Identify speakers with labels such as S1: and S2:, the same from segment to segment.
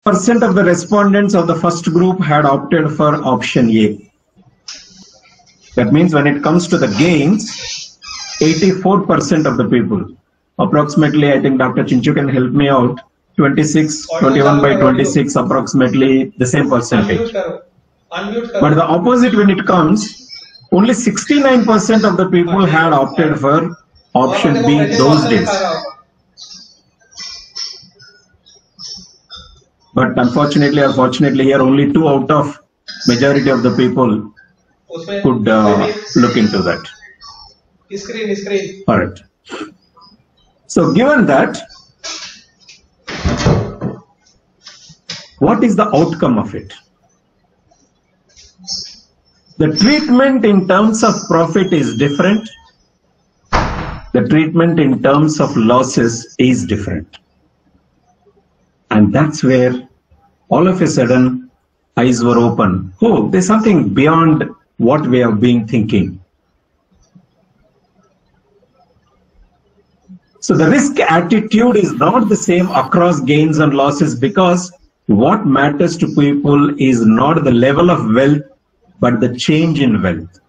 S1: percent of the respondents of the first group had opted for option A. That means when it comes to the gains, 84% of the people, approximately, I think Dr. Chinchu can help me out, 21 by 26, approximately the same percentage. But the opposite when it comes, only 69% of the people had opted for option B those days. But unfortunately or fortunately here only 2 out of majority of the people could look into that. All right. So given that, what is the outcome of it? The treatment in terms of profit is different. The treatment in terms of losses is different. And that's where all of a sudden eyes were open. Oh, there's something beyond what we have been thinking. So the risk attitude is not the same across gains and losses, because what matters to people is not the level of wealth, but the change in wealth.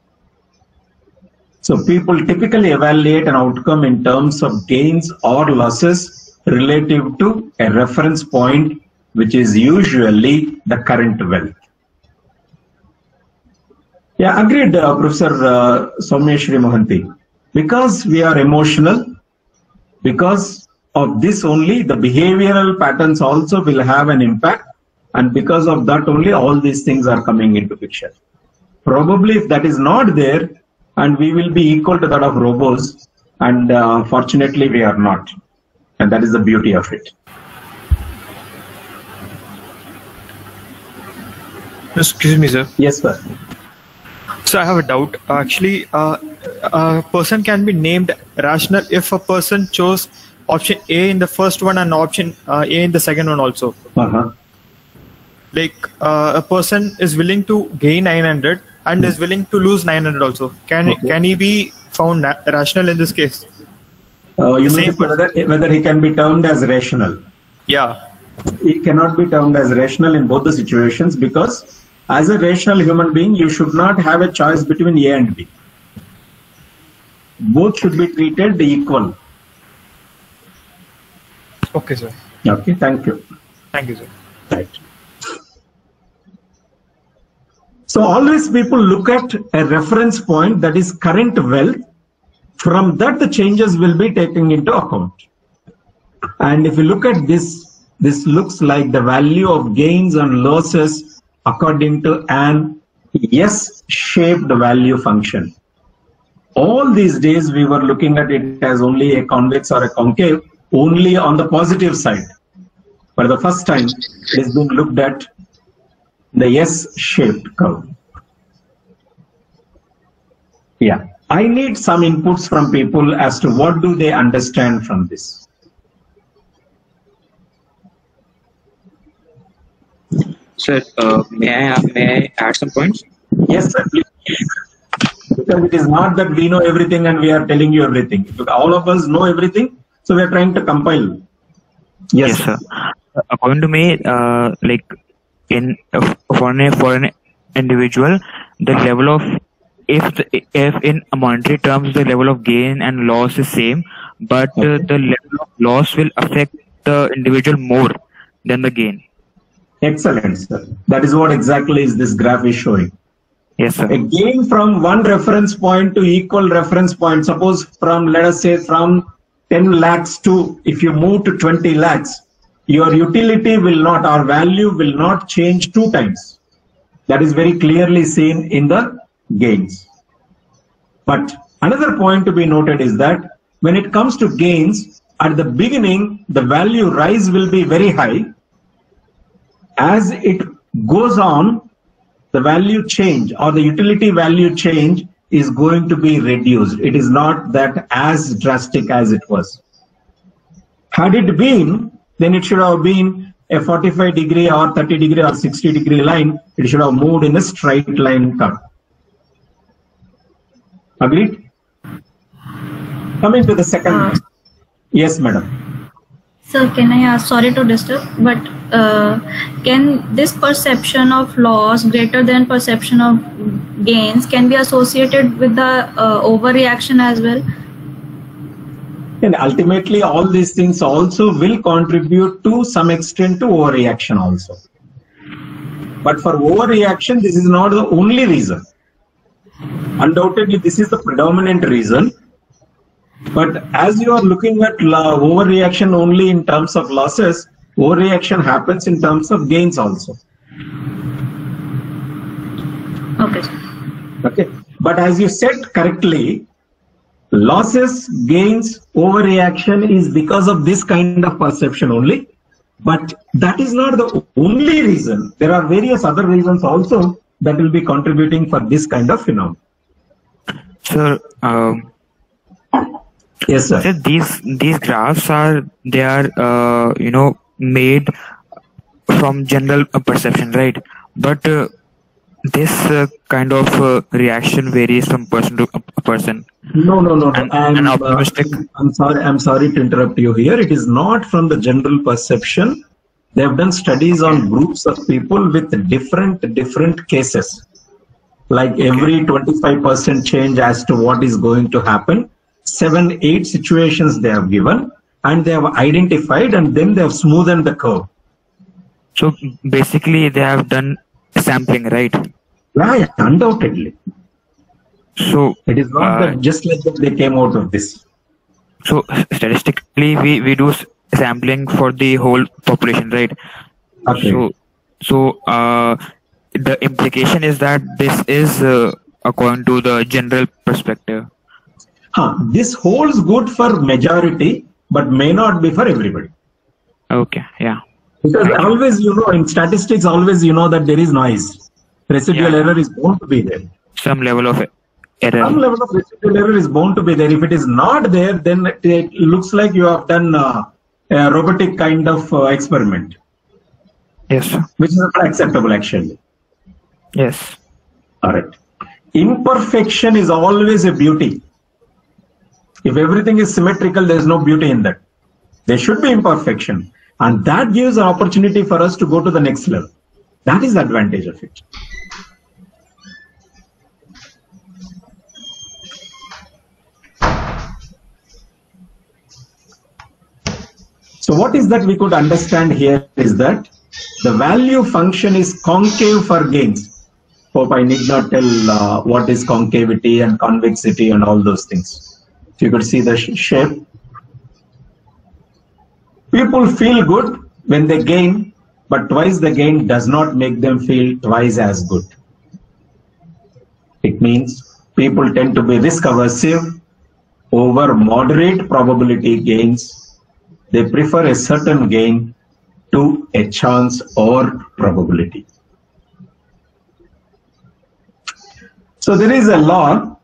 S1: So people typically evaluate an outcome in terms of gains or losses relative to a reference point, which is usually the current wealth. Yeah, agreed, Professor Soumyashri Mohanty. Because we are emotional, because of this only, the behavioral patterns also will have an impact, and because of that only, all these things are coming into picture. Probably if that is not there, and we will be equal to that of robots, and fortunately we are not. And that is the beauty of it.
S2: Excuse me, sir.
S1: Yes, sir.
S2: So I have a doubt. Actually, a person can be named rational if a person chose option A in the first one and option A in the second one also. Like a person is willing to gain 900 and is willing to lose 900 also. Can he be found rational in this case?
S1: You mean whether he can be termed as rational?
S2: Yeah.
S1: He cannot be termed as rational in both the situations, because as a rational human being, you should not have a choice between A and B. Both should be treated equal.
S2: Okay, sir.
S1: Okay, thank you.
S2: Thank you, sir.
S1: Right. So always people look at a reference point, that is current wealth. From that, the changes will be taken into account. And if you look at this, this looks like the value of gains and losses according to an S-shaped value function. All these days we were looking at it as only a convex or a concave, only on the positive side. For the first time, it is being looked at the S-shaped curve. Yeah, I need some inputs from people as to what do they understand from this.
S3: Sir, may I add some points?
S1: Yes, sir, please. Because it is not that we know everything and we are telling you everything. All of us know everything, so we are trying to compile. Yes,
S3: sir. According to me, like for an individual, the level of if in monetary terms the level of gain and loss is same, but the level of loss will affect the individual more than the gain.
S1: Excellent, sir. That is what exactly is this graph is showing.
S3: Yes, sir.
S1: A gain from one reference point to equal reference point. Suppose from, let us say, from 10 lakhs to, if you move to 20 lakhs, your utility will not, or value will not change 2 times. That is very clearly seen in the gains. But another point to be noted is that when it comes to gains, at the beginning, the value rise will be very high. As it goes on, the value change or the utility value change is going to be reduced. It is not that as drastic as it was. Had it been, then it should have been a 45-degree or 30-degree or 60-degree line. It should have moved in a straight line curve. Agreed? Coming to the second. Yes, madam.
S4: Sir, can I ask, sorry to disturb, but can this perception of loss greater than perception of gains can be associated with the overreaction as well?
S1: And ultimately, all these things also will contribute to some extent to overreaction also. But for overreaction, this is not the only reason. Undoubtedly, this is the predominant reason. But as you are looking at overreaction only in terms of losses, overreaction happens in terms of gains also.
S4: Okay.
S1: Okay. But as you said correctly, losses, gains, overreaction is because of this kind of perception only. But that is not the only reason. There are various other reasons also that will be contributing for this kind of phenomenon.
S3: Sir,
S1: yes, sir.
S3: So these graphs are made from general perception, right? But this kind of reaction varies from person to person.
S1: No.
S3: And optimistic.
S1: I'm sorry to interrupt you here. It is not from the general perception. They have done studies on groups of people with different cases. Like every 25% change as to what is going to happen. 7-8 situations they have given, and they have identified, and then they have smoothened the curve.
S3: So basically, they have done sampling, right?
S1: Yeah, undoubtedly.
S3: So
S1: it is not that just like that they came out of this.
S3: So statistically, we do sampling for the whole population, right?
S1: Okay.
S3: So the implication is that this is according to the general perspective.
S1: This holds good for majority, but may not be for everybody.
S3: Okay, yeah.
S1: Because always, in statistics, always that there is noise. Residual error is bound to be there.
S3: Some level of error.
S1: Some level of residual error is bound to be there. If it is not there, then it looks like you have done a robotic kind of experiment.
S3: Yes.
S1: Which is not acceptable, actually.
S3: Yes.
S1: All right. Imperfection is always a beauty. If everything is symmetrical, there is no beauty in that. There should be imperfection. And that gives an opportunity for us to go to the next level. That is the advantage of it. So what is that we could understand here is that the value function is concave for gains. Hope I need not tell what is concavity and convexity and all those things. If you could see the shape. People feel good when they gain, but twice the gain does not make them feel twice as good. It means people tend to be risk aversive over moderate probability gains. They prefer a certain gain to a chance or probability. So there is a law.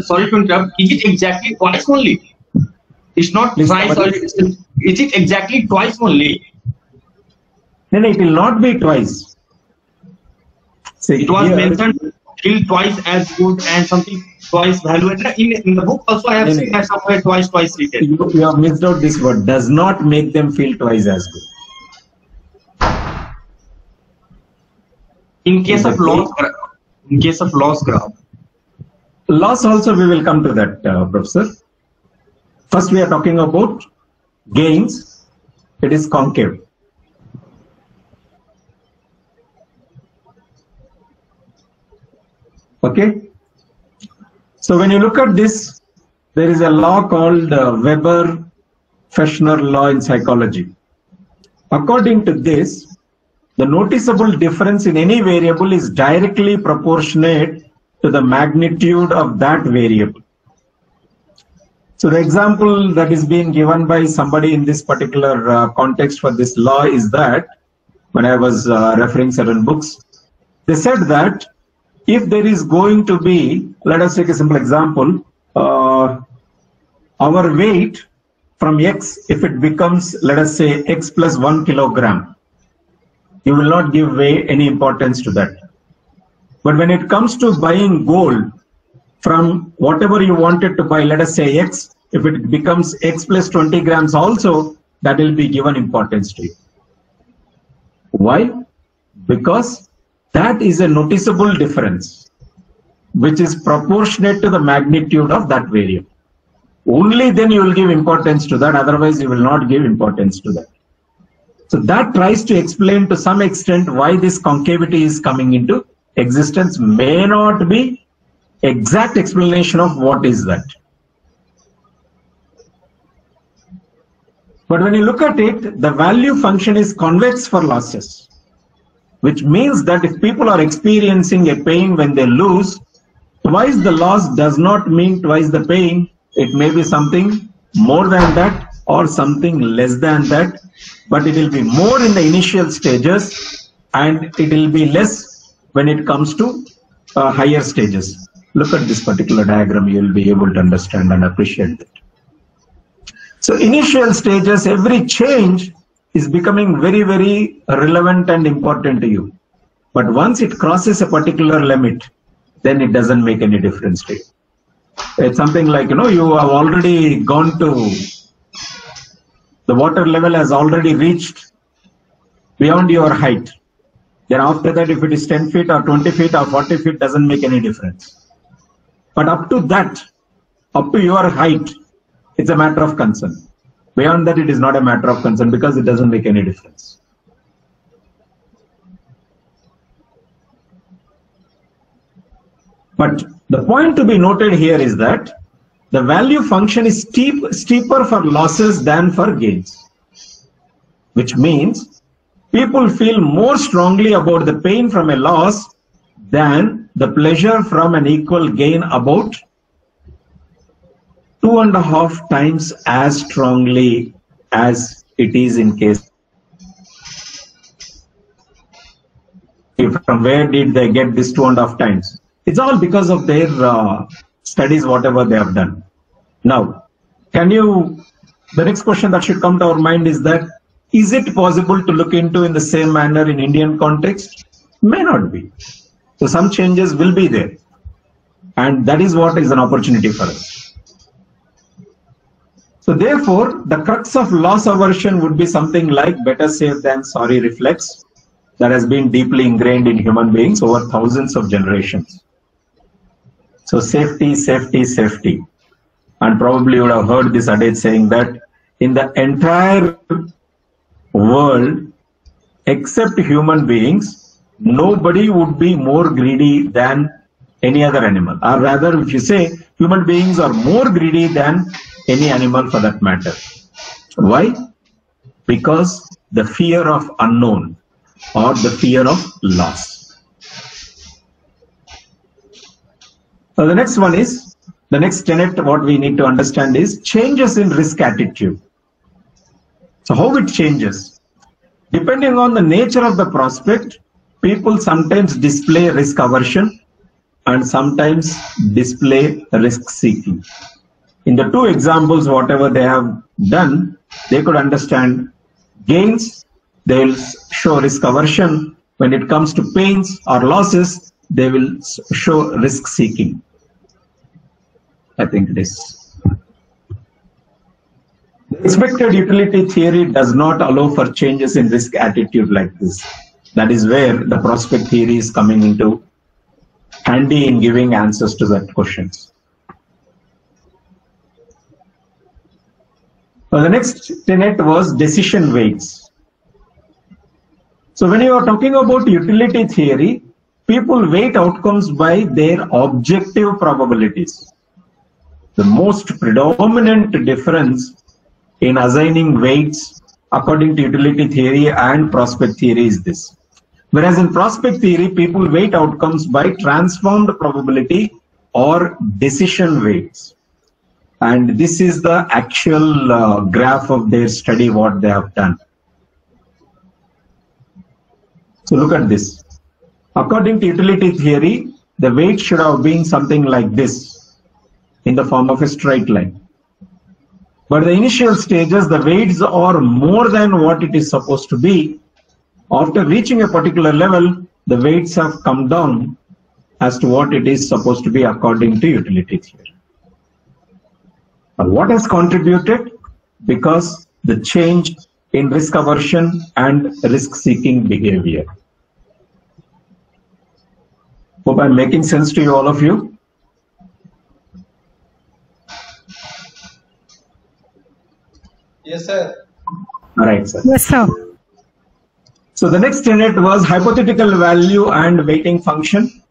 S5: Sorry to interrupt. Is it exactly twice only? It's not twice. Is it exactly twice only?
S1: Then it will not be twice.
S5: See, it was mentioned till twice as good and something twice value. In the book also I have seen that somewhere twice written.
S1: You have missed out this word. Does not make them feel twice as good.
S5: In case of loss graph.
S1: Loss also we will come to that, Professor. First we are talking about gains. It is concave. Okay. So when you look at this, there is a law called Weber-Fechner law in psychology. According to this, the noticeable difference in any variable is directly proportionate to the magnitude of that variable. So the example that is being given by somebody in this particular context for this law is that, when I was referring certain books, they said that if there is going to be, let us take a simple example, our weight from X, if it becomes, let us say, X plus 1 kilogram, you will not give any importance to that. But when it comes to buying gold from whatever you wanted to buy, let us say X, if it becomes X plus 20 grams also, that will be given importance to you. Why? Because that is a noticeable difference, which is proportionate to the magnitude of that variable. Only then you will give importance to that, otherwise you will not give importance to that. So that tries to explain to some extent why this concavity is coming into existence. May not be exact explanation of what is that. But when you look at it, the value function is convex for losses, which means that if people are experiencing a pain when they lose, twice the loss does not mean twice the pain. It may be something more than that or something less than that, but it will be more in the initial stages and it will be less when it comes to higher stages. Look at this particular diagram, you will be able to understand and appreciate it. So initial stages, every change is becoming very, very relevant and important to you. But once it crosses a particular limit, then it doesn't make any difference to you. It's something like, you have already gone to, the water level has already reached beyond your height. Then after that, if it is 10 feet or 20 feet or 40 feet, doesn't make any difference. But up to that, up to your height, it's a matter of concern. Beyond that, it is not a matter of concern because it doesn't make any difference. But the point to be noted here is that the value function is steeper for losses than for gains, which means people feel more strongly about the pain from a loss than the pleasure from an equal gain, about 2.5 times as strongly as it is in case. From where did they get this 2.5 times? It's all because of their studies, whatever they have done. Now, the next question that should come to our mind is that, is it possible to look into in the same manner in Indian context? May not be. So some changes will be there. And that is what is an opportunity for us. So therefore, the crux of loss aversion would be something like better safe than sorry reflex that has been deeply ingrained in human beings over thousands of generations. So safety, safety, safety. And probably you would have heard this adage saying that in the entire world, except human beings, nobody would be more greedy than any other animal. Or rather, if you say human beings are more greedy than any animal for that matter. Why? Because the fear of unknown or the fear of loss. So the next one is, the next tenet what we need to understand is changes in risk attitude. So how it changes? Depending on the nature of the prospect, people sometimes display risk aversion and sometimes display risk seeking. In the two examples, whatever they have done, they could understand gains, they will show risk aversion. When it comes to pains or losses, they will show risk seeking. I think it is. The expected utility theory does not allow for changes in risk attitude like this. That is where the prospect theory is coming into handy in giving answers to that questions. The next tenet was decision weights. So when you are talking about utility theory, people weight outcomes by their objective probabilities. The most predominant difference in assigning weights according to utility theory and prospect theory is this. Whereas in prospect theory, people weight outcomes by transformed probability or decision weights. And this is the actual graph of their study, what they have done. So look at this. According to utility theory, the weight should have been something like this in the form of a straight line. But the initial stages, the weights are more than what it is supposed to be. After reaching a particular level, the weights have come down as to what it is supposed to be according to utility theory. What has contributed? Because the change in risk aversion and risk-seeking behavior. Hope I'm making sense to you, all of you.
S6: Yes, sir.
S1: All right, sir.
S7: Yes, sir.
S1: So the next tenet was hypothetical value and weighting function.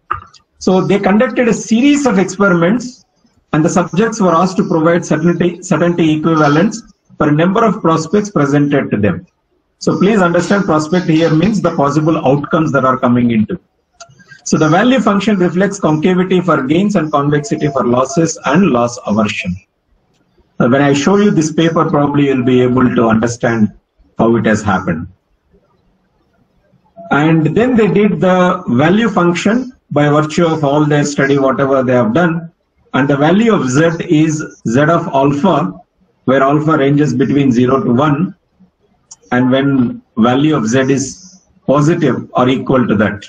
S1: So they conducted a series of experiments, and the subjects were asked to provide certainty equivalents for a number of prospects presented to them. So please understand, prospect here means the possible outcomes that are coming into. So the value function reflects concavity for gains and convexity for losses and loss aversion. When I show you this paper, probably you'll be able to understand how it has happened. And then they did the value function by virtue of all their study, whatever they have done. And the value of z is z of alpha, where alpha ranges between 0 to 1. And when value of z is positive or equal to that.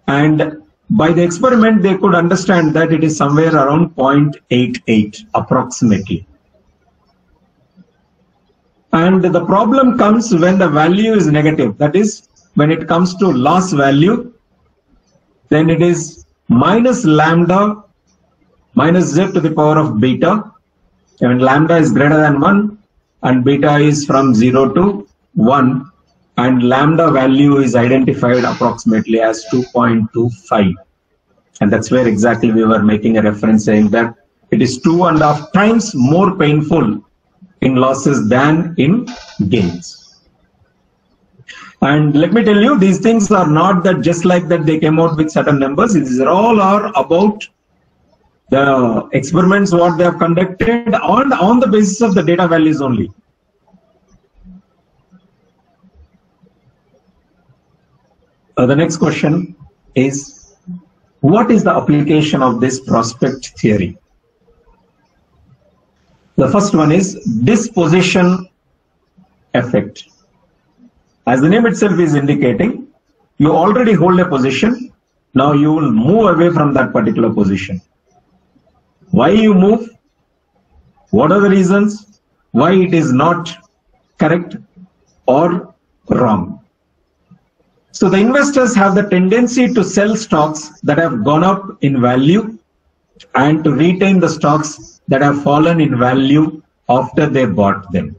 S1: And by the experiment, they could understand that it is somewhere around 0.88 approximately. And the problem comes when the value is negative. That is, when it comes to loss value, then it is minus lambda minus z to the power of beta. When lambda is greater than 1 and beta is from 0 to 1, and lambda value is identified approximately as 2.25. And that's where exactly we were making a reference, saying that it is 2.5 times more painful in losses than in gains. And let me tell you, these things are not that just like that they came out with certain numbers. These all are about the experiments what they have conducted on the basis of the data values only. The next question is, what is the application of this prospect theory? The first one is disposition effect. As the name itself is indicating, you already hold a position. Now you will move away from that particular position. Why you move? What are the reasons? Why it is not correct or wrong? So the investors have the tendency to sell stocks that have gone up in value and to retain the stocks that have fallen in value after they bought them.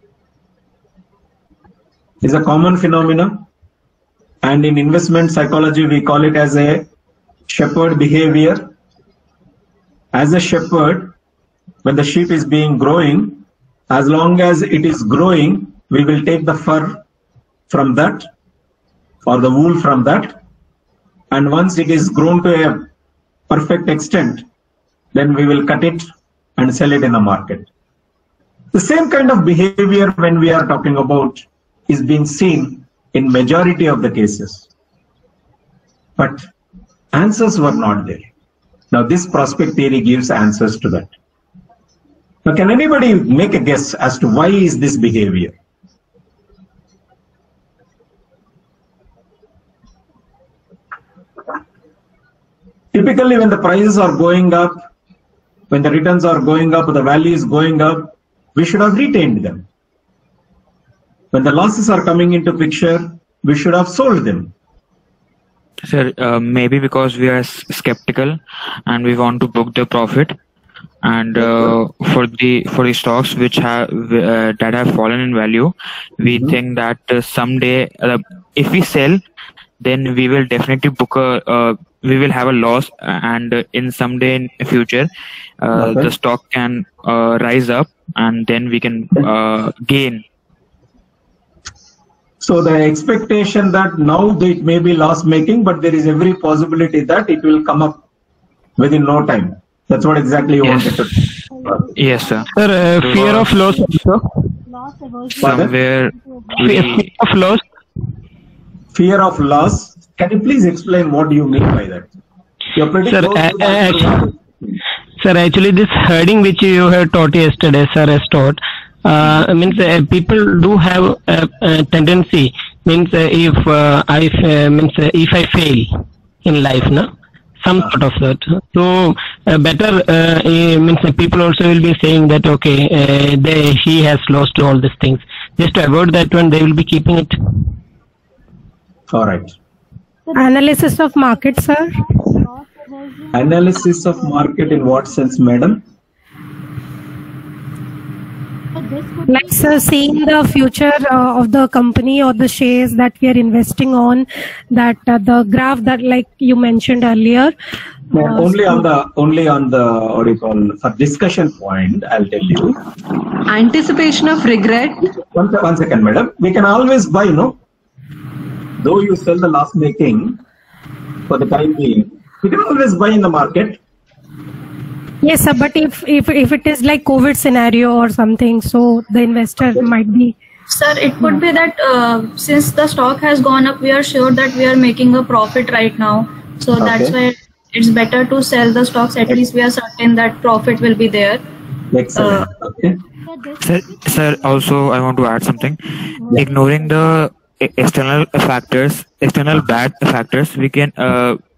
S1: It's a common phenomenon, and in investment psychology we call it as a shepherd behavior. As a shepherd, when the sheep is being growing, as long as it is growing, we will take the fur from that or the wool from that, and once it is grown to a perfect extent, then we will cut it and sell it in the market. The same kind of behavior when we are talking about is being seen in majority of the cases. But answers were not there. Now this prospect theory gives answers to that. Now can anybody make a guess as to why is this behavior? Typically when the prices are going up, when the returns are going up, the value is going up, we should have retained them. When the losses are coming into picture, we should have sold them.
S3: Sir, maybe because we are skeptical and we want to book the profit, and for the stocks which have that have fallen in value, we think that someday if we sell, then we will definitely book we will have a loss, and in someday in the future the stock can rise up and then we can gain.
S1: So the expectation that now it may be loss making, but there is every possibility that it will come up within no time. That's what exactly you wanted to do.
S3: Yes, sir.
S7: Sir, fear of loss also.
S3: Somewhere
S7: Fear of loss.
S1: Fear of loss. Can you please explain what do you mean by that? You're pretty
S7: Sir,
S1: close to that.
S7: Sir, actually this herding which you have taught yesterday, sir has taught, means people do have a tendency, means if I fail in life, no? Some sort of that. So better means people also will be saying that okay, he has lost all these things. just to avoid that one, they will be keeping it.
S1: All right.
S8: Analysis of market, sir.
S1: Analysis of market in what sense, madam?
S8: Like, sir, seeing the future of the company or the shares that we are investing on, that the graph that, like you mentioned earlier.
S1: Only on the what do you call, for discussion point, I'll tell you.
S9: Anticipation of regret.
S1: One second, madam. We can always buy, no? Though you sell the loss making for the time being, we can always buy in the market.
S8: Yes, sir, but if it is like COVID scenario or something, so the investor might be.
S4: Sir, it could be that since the stock has gone up, we are sure that we are making a profit right now. So that's why it's better to sell the stocks. At least we are certain that profit will be there.
S1: Excellent. Okay.
S3: Sir, also I want to add something. Ignoring the external bad factors, we can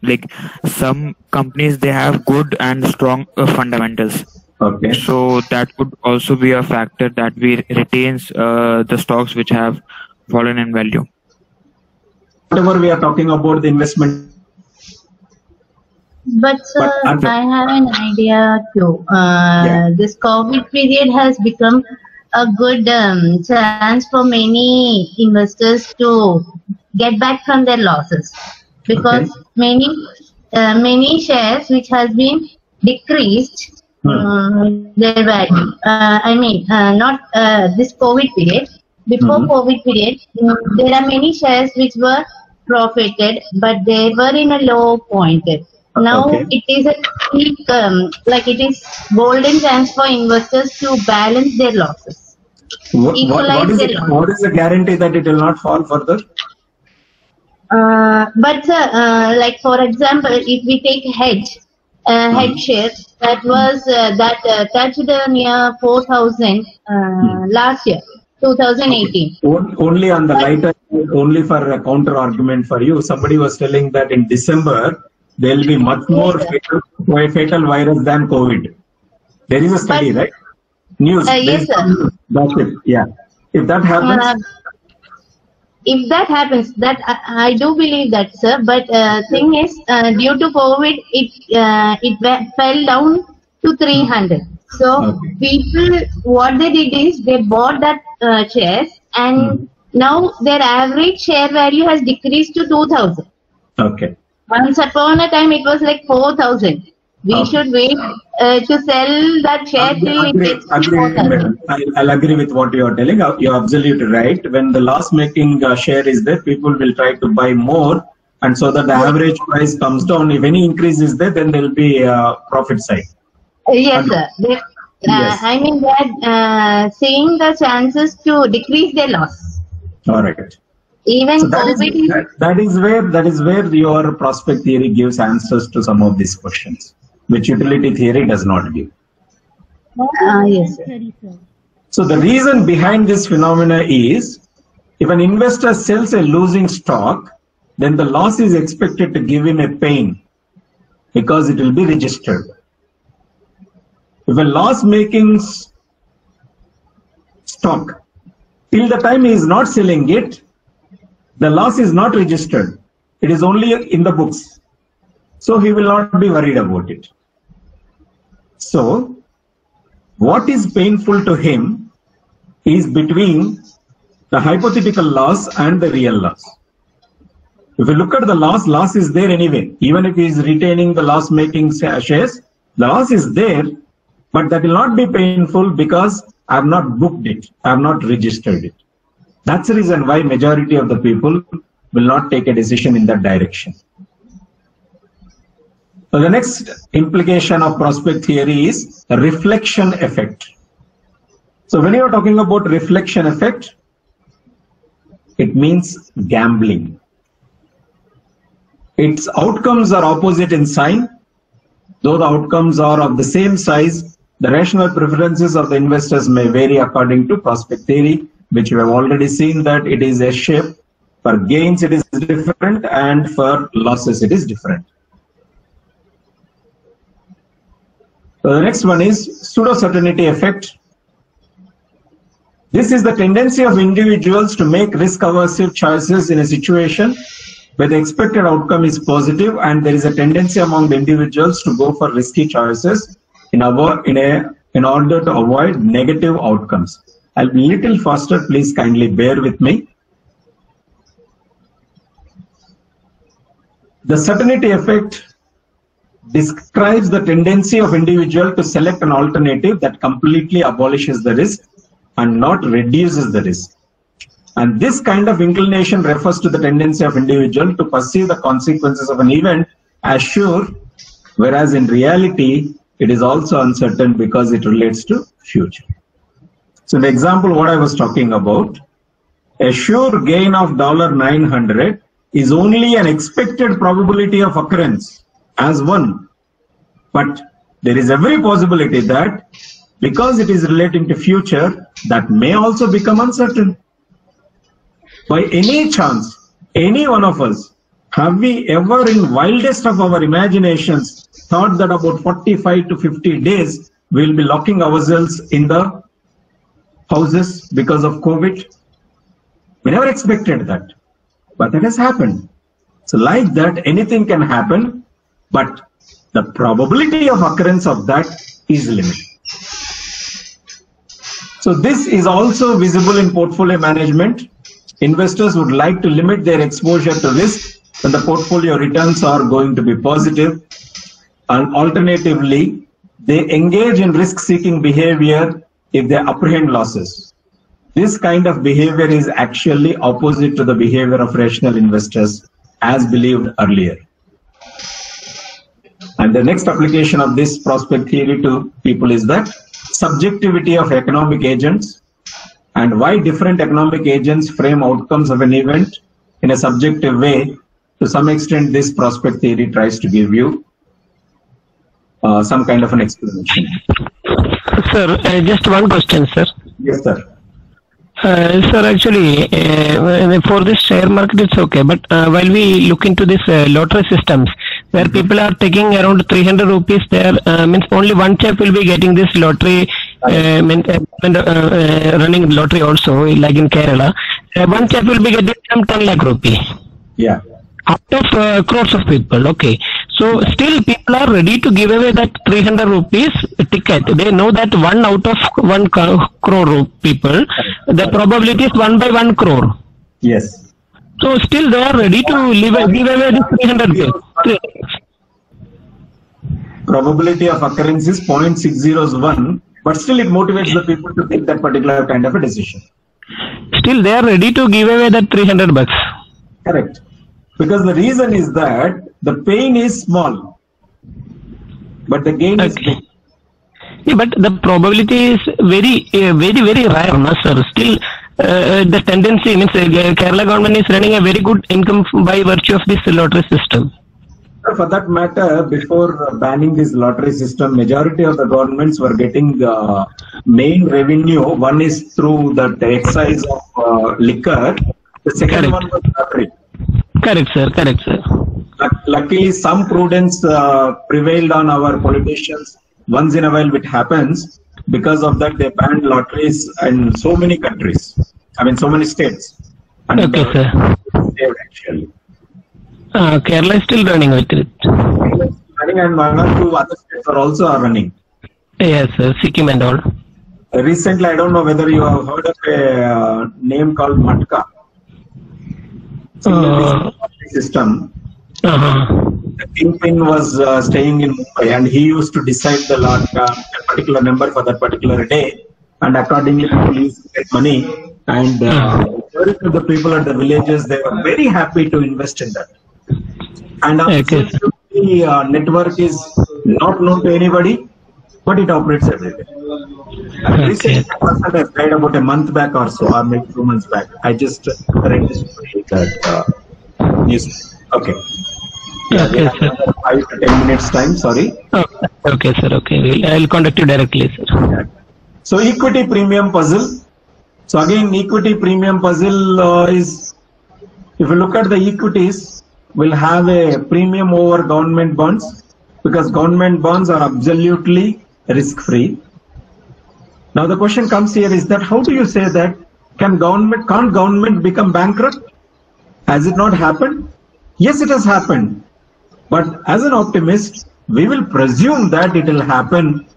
S3: like some companies, they have good and strong fundamentals.
S1: Okay.
S3: So that would also be a factor that we retains the stocks which have fallen in value.
S1: Whatever we are talking about the investment.
S10: But sir, I have an idea too. This COVID period has become a good chance for many investors to get back from their losses, because many shares which has been decreased their value. Not this COVID period. Before COVID period, there are many shares which were profited, but they were in a low point. Now it is a peak, like it is golden chance for investors to balance their losses.
S1: What is the guarantee that it will not fall further?
S10: But like for example, if we take hedge share, that was touched near 4,000 last year, 2018.
S1: Only on the lighter, only for a counter argument for you, somebody was telling that in December there will be much more fatal virus than COVID. There is a study, right? News.
S10: Yes, sir.
S1: That's it. Yeah. If that happens.
S10: If that happens, that I do believe that, sir. But thing is, due to COVID, it fell down to 300. So people, what they did is they bought that shares, and now their average share value has decreased to 2,000.
S1: Okay.
S10: Once upon a time, it was like 4,000. We should wait to sell that share till it gets 4,000.
S1: I'll agree with what you are telling. You're absolutely right. When the loss-making share is there, people will try to buy more, and so that the average price comes down. If any increase is there, then there will be a profit side.
S10: Yes, sir. I mean, they're seeing the chances to decrease their loss.
S1: All right.
S10: Even
S1: so that is where your prospect theory gives answers to some of these questions, which utility theory does not give.
S10: Yes, sir.
S1: So the reason behind this phenomena is, if an investor sells a losing stock, then the loss is expected to give him a pain because it will be registered. If a loss-making stock, till the time he is not selling it, the loss is not registered. It is only in the books. So he will not be worried about it. So what is painful to him is between the hypothetical loss and the real loss. If you look at the loss is there anyway. Even if he is retaining the loss-making shares, the loss is there, but that will not be painful because I have not booked it. I have not registered it. That's the reason why majority of the people will not take a decision in that direction. So the next implication of prospect theory is a reflection effect. So when you are talking about reflection effect, it means gambling. Its outcomes are opposite in sign. Though the outcomes are of the same size, the rational preferences of the investors may vary according to prospect theory, which we have already seen that it is a shape. For gains it is different, and for losses it is different. So the next one is pseudo-certainty effect. This is the tendency of individuals to make risk-aversive choices in a situation where the expected outcome is positive, and there is a tendency among the individuals to go for risky choices in order to avoid negative outcomes. I'll be a little faster, please kindly bear with me. The certainty effect describes the tendency of individual to select an alternative that completely abolishes the risk and not reduces the risk. And this kind of inclination refers to the tendency of individual to perceive the consequences of an event as sure, whereas in reality, it is also uncertain because it relates to future. So the example what I was talking about, a sure gain of $900 is only an expected probability of occurrence as one. But there is every possibility that because it is relating to future, that may also become uncertain. By any chance, any one of us, have we ever in wildest of our imaginations thought that about 45 to 50 days we'll be locking ourselves in the houses because of COVID? We never expected that, but that has happened. So like that, anything can happen, but the probability of occurrence of that is limited. So this is also visible in portfolio management. Investors would like to limit their exposure to risk when the portfolio returns are going to be positive. And alternatively, they engage in risk-seeking behavior if they apprehend losses. This kind of behavior is actually opposite to the behavior of rational investors as believed earlier. And the next application of this prospect theory to people is that subjectivity of economic agents and why different economic agents frame outcomes of an event in a subjective way. To some extent, this prospect theory tries to give you some kind of an explanation.
S7: Sir, just one question, sir.
S1: Yes, sir.
S7: Sir, actually, for this share market, it's okay. But while we look into this lottery systems, where people are taking around 300 rupees there, means only one chap will be getting this lottery, running lottery also, like in Kerala. One chap will be getting some 10 lakh rupee.
S1: Yeah.
S7: Out of crores of people, okay. So still people are ready to give away that 300 rupees ticket. They know that 1 out of 1 crore people, the probability is 1 by 1 crore.
S1: Yes.
S7: So still they are ready to give away this 300 rupees.
S1: Probability of occurrence is 0.601, but still it motivates the people to take that particular kind of a decision.
S7: Still they are ready to give away that 300 bucks.
S1: Correct. Because the reason is that the pain is small, but the gain is big.
S7: Yeah, but the probability is very rare, no, sir. Still, the tendency means Kerala government is running a very good income by virtue of this lottery system.
S1: For that matter, before banning this lottery system, majority of the governments were getting the main revenue. One is through the excise of liquor. The second one was lottery.
S7: Correct, sir. Correct, sir.
S1: Luckily, some prudence prevailed on our politicians. Once in a while, it happens. Because of that, they banned lotteries in so many countries. I mean, so many states. And
S7: okay, sir.
S1: Actually.
S7: Kerala is still running with it.
S1: Running, and 1 or 2 other states are also running.
S7: Yes, sir. Sikkim and all.
S1: Recently, I don't know whether you have heard of a name called Matka. System. The kingpin was staying in Mumbai, and he used to decide the lot, a particular number for that particular day, and accordingly people used to get money. And the people at the villages, they were very happy to invest in that. And the network is not known to anybody, but it operates everywhere. And recently, I read about a month back or so, or maybe 2 months back. I just read this news. Okay.
S7: Okay, sir.
S1: 5 to 10 minutes time. Sorry.
S7: Okay, sir. Okay, I'll contact you directly, sir.
S1: So equity premium puzzle. So again, equity premium puzzle is, if you look at the equities, will have a premium over government bonds, because government bonds are absolutely risk-free. Now the question comes here is that how do you say that can't government become bankrupt? Has it not happened? Yes, it has happened. But as an optimist, we will presume that it will happen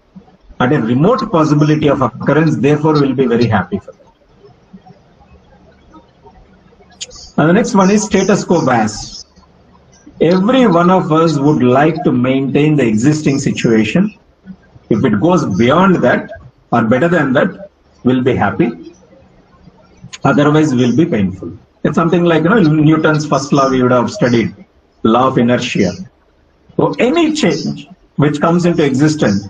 S1: at a remote possibility of occurrence, therefore we'll be very happy for that. Now the next one is status quo bias. Every one of us would like to maintain the existing situation. If it goes beyond that or better than that, we'll be happy. Otherwise, we'll be painful. It's something like, Newton's first law we would have studied, law of inertia. So any change which comes into existence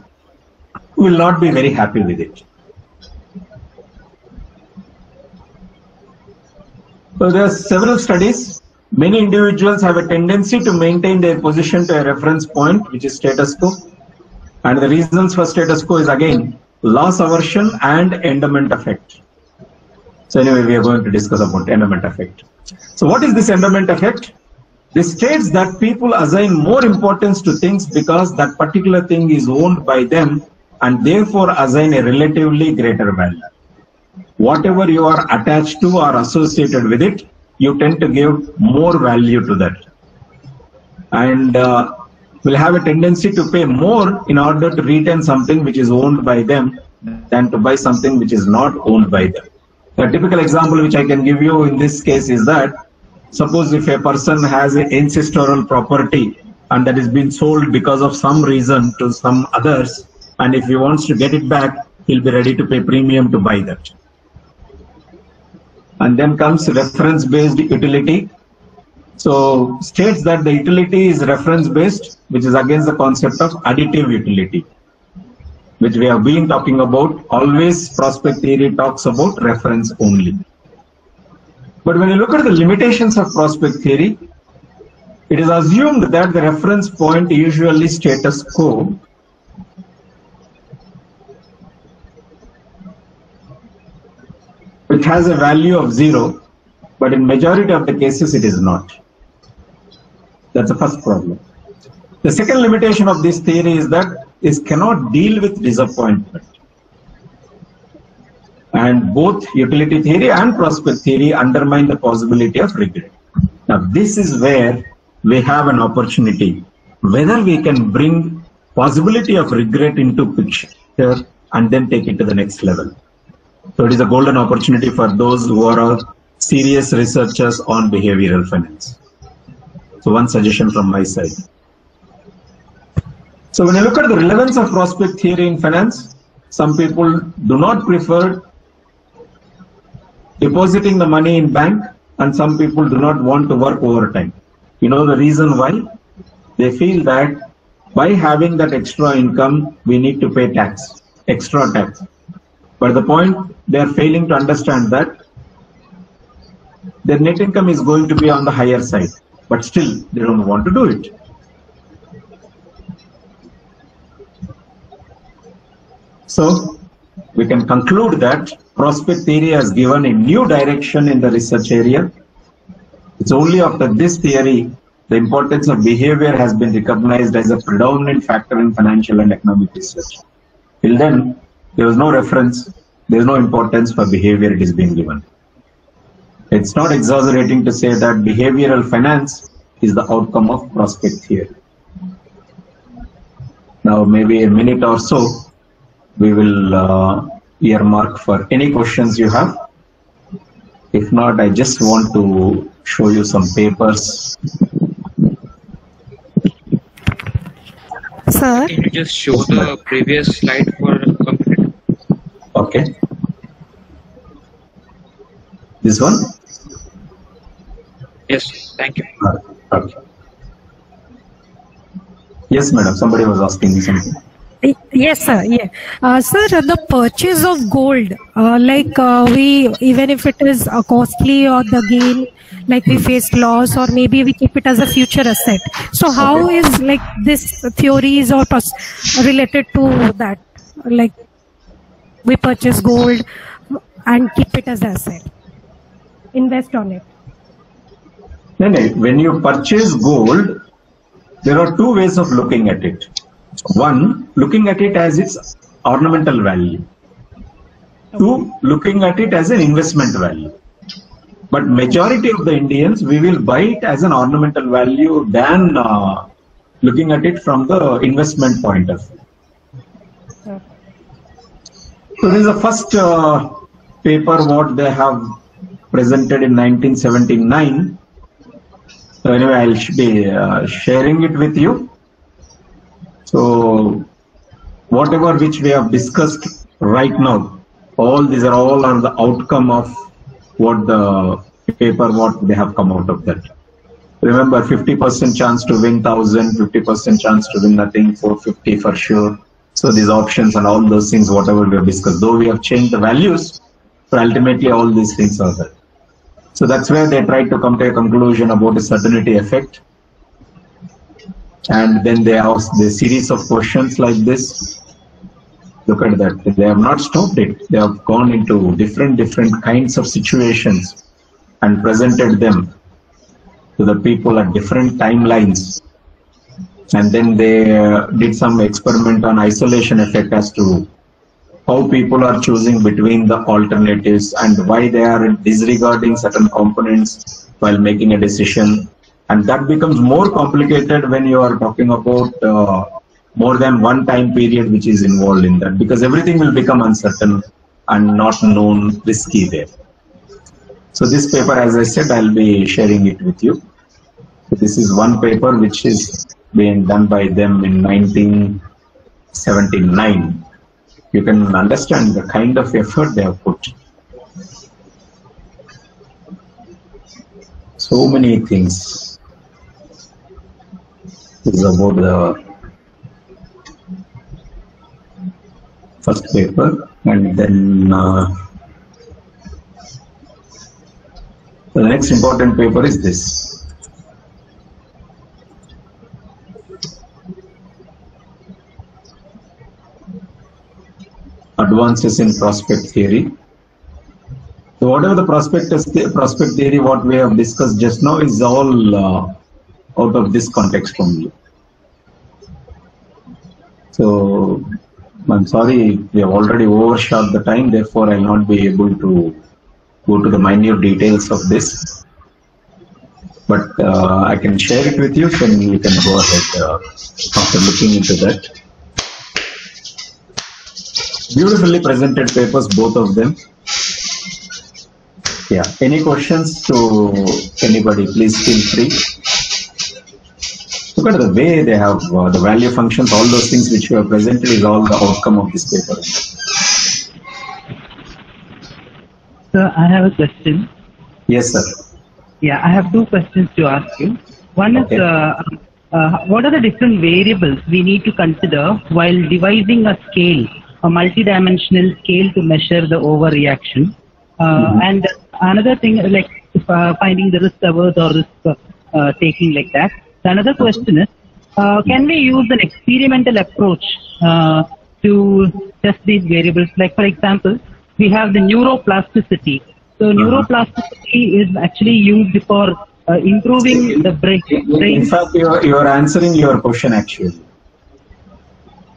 S1: will not be very happy with it. So there are several studies. Many individuals have a tendency to maintain their position to a reference point, which is status quo. And the reasons for status quo is again loss aversion and endowment effect. So anyway, we are going to discuss about endowment effect. So what is this endowment effect? This states that people assign more importance to things because that particular thing is owned by them and therefore assign a relatively greater value. Whatever you are attached to or associated with it, you tend to give more value to that. And will have a tendency to pay more in order to retain something which is owned by them than to buy something which is not owned by them. A typical example which I can give you in this case is that suppose if a person has an ancestral property and that is been sold because of some reason to some others, and if he wants to get it back, he'll be ready to pay premium to buy that. And then comes reference-based utility. So states that the utility is reference-based, which is against the concept of additive utility, which we have been talking about. Always prospect theory talks about reference only. But when you look at the limitations of prospect theory, it is assumed that the reference point, usually status quo, which has a value of 0, but in majority of the cases it is not. That's the first problem. The second limitation of this theory is that it cannot deal with disappointment. And both utility theory and prospect theory undermine the possibility of regret. Now this is where we have an opportunity, whether we can bring possibility of regret into picture and then take it to the next level. So it is a golden opportunity for those who are serious researchers on behavioral finance. So one suggestion from my side. So when you look at the relevance of prospect theory in finance, some people do not prefer depositing the money in bank and some people do not want to work overtime. You know the reason why? They feel that by having that extra income, we need to pay tax, extra tax. But the point, they are failing to understand that their net income is going to be on the higher side, but still they don't want to do it. So we can conclude that prospect theory has given a new direction in the research area. It's only after this theory the importance of behavior has been recognized as a predominant factor in financial and economic research. Till then, there was no reference, there is no importance for behavior it is being given. It's not exaggerating to say that behavioral finance is the outcome of prospect theory. Now maybe a minute or so, we will earmark for any questions you have. If not, I just want to show you some papers.
S8: Sir?
S3: Can you just show the previous slide for a minute?
S1: Okay. This one?
S3: Yes, thank you.
S1: Okay. Yes, madam. Somebody was asking me something.
S8: Yes, sir. Yeah, sir. The purchase of gold, we, even if it is costly or the gain, like we face loss, or maybe we keep it as a future asset. So how is this theories or related to that? Like we purchase gold and keep it as asset, invest on it.
S1: No. When you purchase gold, there are two ways of looking at it. One, looking at it as its ornamental value. to looking at it as an investment value. But majority of the Indians, we will buy it as an ornamental value than looking at it from the investment point of view. So this is the first paper what they have presented in 1979. So anyway, I'll be sharing it with you. So whatever which we have discussed right now, all these are the outcome of what the paper, what they have come out of that. Remember, 50% chance to win 1,000, 50% chance to win nothing, 450 for sure. So these options and all those things, whatever we have discussed, though we have changed the values, but ultimately all these things are there. So that's where they try to come to a conclusion about a certainty effect. And then they ask the series of questions like this. Look at that. They have not stopped it. They have gone into different kinds of situations and presented them to the people at different timelines. And then they did some experiment on isolation effect as to how people are choosing between the alternatives and why they are disregarding certain components while making a decision. And that becomes more complicated when you are talking about more than one time period which is involved in that, because everything will become uncertain and not known, risky there. So this paper, as I said, I'll be sharing it with you. So this is one paper which is being done by them in 1979. You can understand the kind of effort they have put. So many things. This is about the first paper, and then the next important paper is this. Advances in prospect theory. So whatever the prospect theory, what we have discussed just now, is all out of this context only. So I'm sorry, we have already overshot the time, therefore I'll not be able to go to the minute details of this. But I can share it with you, so you can go ahead after looking into that. Beautifully presented papers, both of them. Yeah, any questions to anybody, please feel free. Look at the way they have the value functions, all those things which you have presented is all the outcome of this paper.
S11: Sir, I have a question.
S1: Yes, sir.
S11: Yeah, I have two questions to ask you. One is, what are the different variables we need to consider while devising a scale, a multidimensional scale to measure the overreaction? And another thing, like finding the risk averse or risk taking, like that. The another question is, can we use an experimental approach to test these variables? Like, for example, we have the neuroplasticity. So neuroplasticity is actually used for improving the brain.
S1: In fact, you are answering your question actually.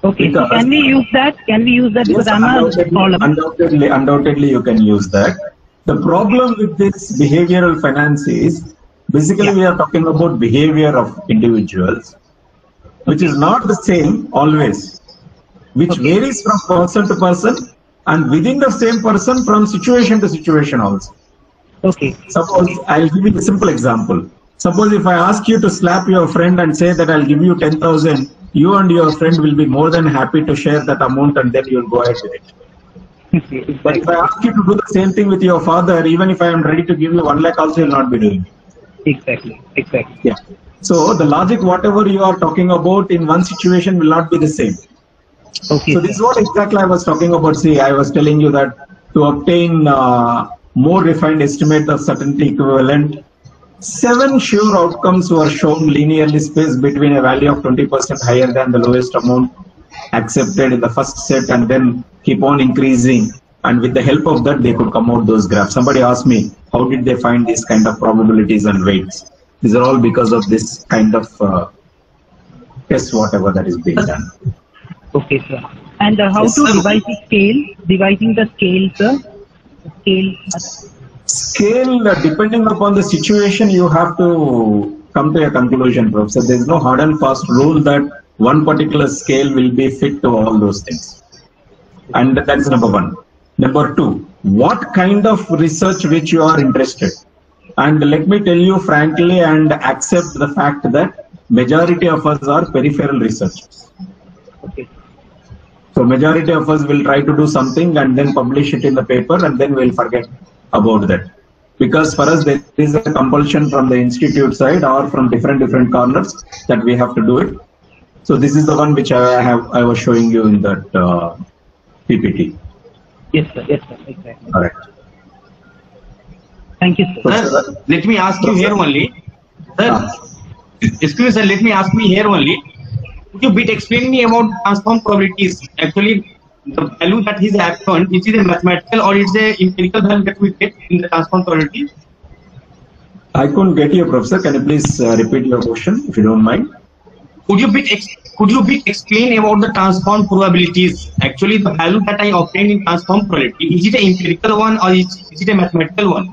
S11: Okay, because so can we use that? Can we use that? Because
S1: yes, undoubtedly you can use that. The problem with this behavioral finance is, basically we are talking about behavior of individuals, which is not the same always, which varies from person to person and within the same person from situation to situation also.
S11: Okay.
S1: Suppose, I'll give you a simple example. Suppose if I ask you to slap your friend and say that I'll give you 10,000, you and your friend will be more than happy to share that amount and then you'll go ahead with it. But if I ask you to do the same thing with your father, even if I am ready to give you 1 lakh also, you'll not be doing it.
S11: Exactly.
S1: Yeah. So the logic, whatever you are talking about in one situation will not be the same.
S11: Okay.
S1: So this is what exactly I was talking about. See, I was telling you that to obtain more refined estimate of certainty equivalent, 7 sure outcomes were shown linearly spaced between a value of 20% higher than the lowest amount accepted in the first set and then keep on increasing. And with the help of that, they could come out those graphs. Somebody asked me, how did they find these kind of probabilities and weights? These are all because of this kind of test, whatever that is being done.
S11: Okay, sir. And how to devise the scale? Devising the scale, sir.
S1: Scale, depending upon the situation, you have to come to a conclusion, Professor. There is no hard and fast rule that one particular scale will be fit to all those things. And that is number one. Number two, what kind of research which you are interested? And let me tell you frankly and accept the fact that majority of us are peripheral researchers.
S11: Okay.
S1: So majority of us will try to do something and then publish it in the paper and then we'll forget about that. Because for us there is a compulsion from the institute side or from different corners that we have to do it. So this is the one which I was showing you in that PPT.
S11: Yes, sir. Yes, sir. Exactly.
S1: Correct.
S11: Thank you, sir.
S5: Sir, let me ask you here only. Sir, excuse me, sir, let me ask me here only. Could you bit explain me about transform probabilities? Actually, the value that is happened, is it a mathematical or is it a empirical value that we get in the transform probability?
S1: I couldn't get you, Professor. Can you please repeat your question, if you don't mind?
S5: Could you bit explain about the transform probabilities? Actually, the value that I obtained in transform probability, is it an empirical one or is it a mathematical one?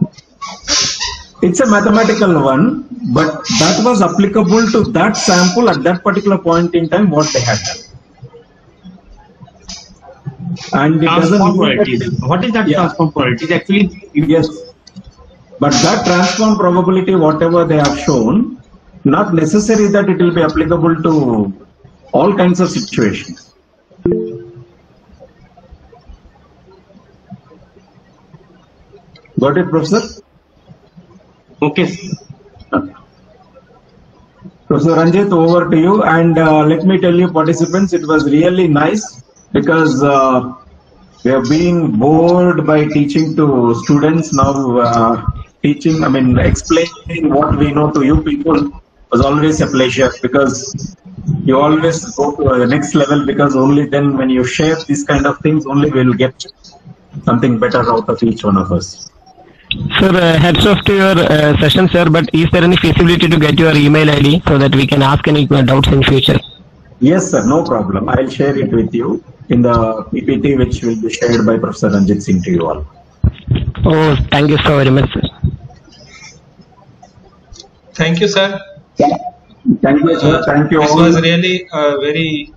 S1: It's a mathematical one, but that was applicable to that sample at that particular point in time, what they had done. And it
S5: transform probability. What is that transform probability? Actually,
S1: yes. But that transform probability, whatever they have shown, not necessary that it will be applicable to all kinds of situations. Got it, Professor?
S5: Okay.
S1: Professor Ranjit, over to you. And let me tell you, participants, it was really nice because we have been bored by teaching to students. Now explaining what we know to you people was always a pleasure because you always go to the next level, because only then when you share these kind of things, only we will get something better out of each one of us.
S7: Sir, heads off to your session, sir, but is there any feasibility to get your email ID so that we can ask any doubts in future?
S1: Yes, sir, no problem. I'll share it with you in the PPT, which will be shared by Professor Ranjit Singh to you all.
S7: Oh, thank you so very much, sir.
S6: Thank you, sir.
S1: Thank you, sir. Thank you
S6: this
S1: all.
S6: This was really a very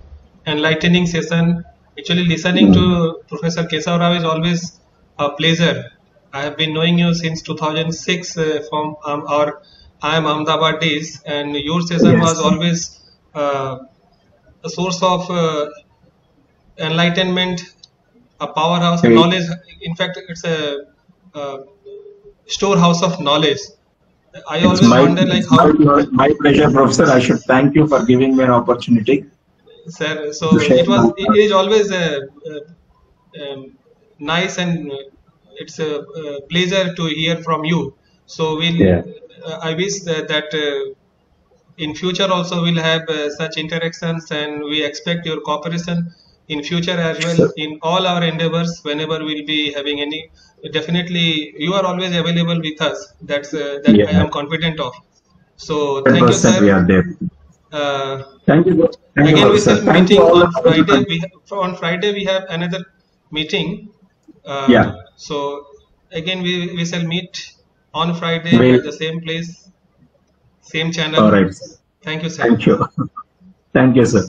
S6: enlightening session. Actually, listening to Professor Keshav Rao is always a pleasure. I have been knowing you since 2006 from our IIM Ahmedabad days, and your session was always a source of enlightenment, a powerhouse of knowledge. In fact, it's a storehouse of knowledge. I always wonder, like, how.
S1: My pleasure, Professor. I should thank you for giving me an opportunity.
S6: Sir, so it is always nice, and it's a pleasure to hear from you. So I wish that in future also we'll have such interactions, and we expect your cooperation in future as well. Sure. In all our endeavors, whenever we'll be having any, definitely you are always available with us. That I am confident of. So thank you, sir.
S1: We are there. Thank you.
S6: Again, we shall meeting on Friday. On Friday we have another meeting. So again, we shall meet on Friday at the same place, same channel.
S1: All right.
S6: Thank you, sir.
S1: Thank you. Thank you, sir.